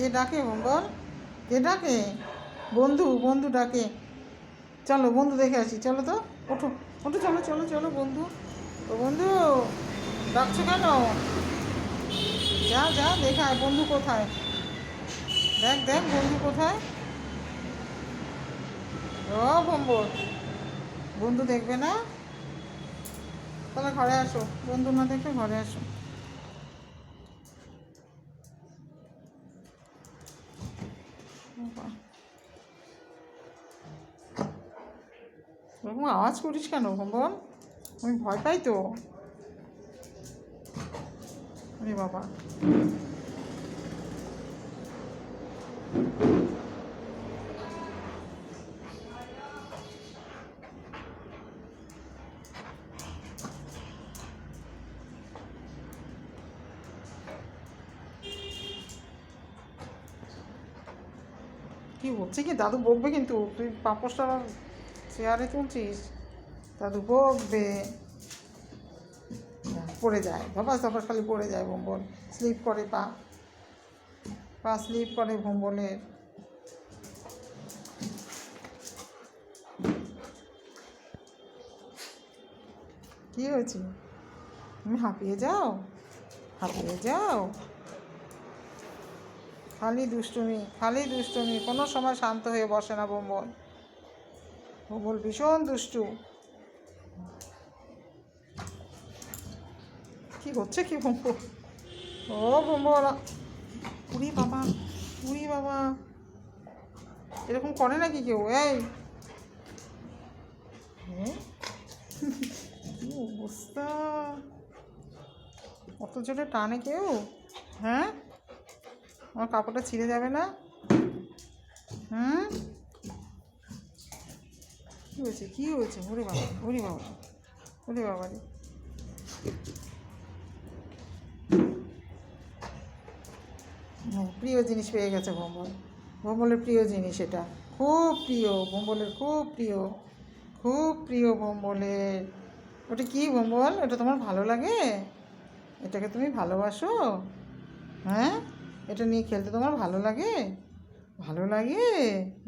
কে ডাকে বল, কে ডাকে? বন্ধু, বন্ধু ডাকে। চলো বন্ধু দেখে আসি, চলো তো, ওঠো ওঠো, চলো চলো চলো বন্ধু। ও বন্ধু, ডাকছো কেন? যা যা দেখায় বন্ধু কোথায়, দেখ দেখ বন্ধু কোথায়। ও ভম্বর, বন্ধু দেখবে না? তাহলে ঘরে আসো, বন্ধু না দেখলে ঘরে আসো। ওরকম আওয়াজ করিস কেন ভম্বর? আমি ভয় পাই তো। আরে বাবা, কি হচ্ছে কি? দাদু বকবে কিন্তু, তুই পাপোশটা চেয়ারে তুলছিস, দাদু বকবে। পড়ে যায়, ধপাস ধপাস খালি পড়ে যায় ভম্বল, স্লিপ করে পা, পা স্লিপ করে ভম্বলের। কী হয়েছে? তুমি হাঁপিয়ে যাও, হাঁপিয়ে যাও, খালি দুষ্টুমি, খালি দুষ্টুমি, কোনো সময় শান্ত হয়ে বসে না ভম্বল। ভম্বল ভীষণ দুষ্টু। কি হচ্ছে কি ভম্বল? ও ভম্বল, উড়ি বাবা, উড়ি বাবা, এরকম করে নাকি কেউ? এই কি অবস্থা, অত জোরে টানে কেউ? হ্যাঁ, আমার কাপড়টা ছিঁড়ে যাবে না? হুম, কী হয়েছে, কী হয়েছে? ওরে বাবা, ওরে বাবা, ওরে বাবা রে। প্রিয় জিনিস পেয়ে গেছে ভম্বল, ভম্বলের প্রিয় জিনিস এটা, খুব প্রিয় ভম্বলের, খুব প্রিয়, খুব প্রিয় ভম্বলের। ওটা কি ভম্বল? এটা তোমার ভালো লাগে? এটাকে তুমি ভালোবাসো? হ্যাঁ, এটা নিয়ে খেলতে তোমার ভালো লাগে? ভালো লাগে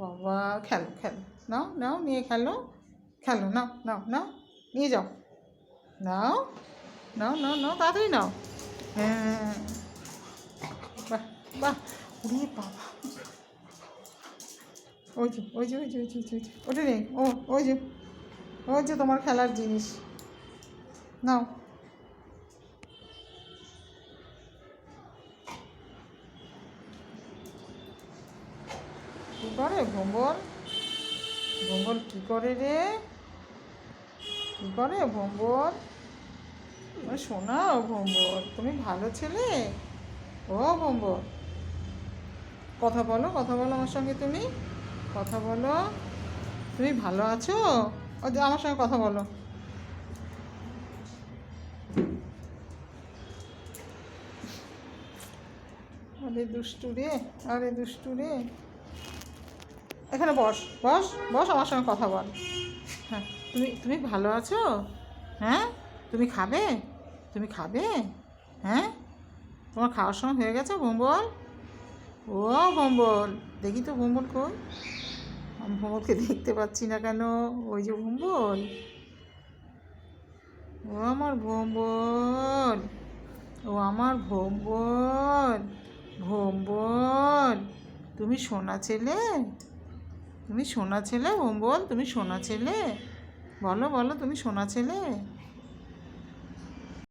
বাবা, খেলো খেলো, নাও নাও নিয়ে খেলো, খেলো, নাও নাও নাও, নিয়ে যাও, নাও নাও নাও নাও, তাড়াতাড়ি নাও। হ্যাঁ, বাহ বাহ, উড়ে বাবা, ওই যে ওই যে ওই যে ওই যে ওই যে ওটা নেই, ও ওই যে, ওই যে তোমার খেলার জিনিস, নাও। কী করে ভম্বল? ভম্বল কী করে রে? কী করে ভম্বল? শোনা ভম্বল, তুমি ভালো ছেলে। ও ভম্বল, কথা বলো, কথা বলো আমার সঙ্গে, তুমি কথা বলো। তুমি ভালো আছো? ও যে আমার সঙ্গে কথা বলো। আরে দুষ্টু রে, আরে দুষ্টু রে, এখানে বস বস বস, আমার সঙ্গে কথা বল। হ্যাঁ, তুমি তুমি ভালো আছো? হ্যাঁ, তুমি খাবে, তুমি খাবে? হ্যাঁ, তোমার খাওয়ার সময় হয়ে গেছে ভম্বল? ও ভম্বল, দেখি তো ভম্বল কই? আমি ভম্বলকে দেখতে পাচ্ছি না কেন? ওই যে ভম্বল, ও আমার ভম্বল, ও আমার ভম্বল, ভম্বল, তুমি সোনা ছেলে, তুমি সোনা ছেলে ভম্বল, তুমি সোনা ছেলে, বলো বলো, তুমি সোনা ছেলে।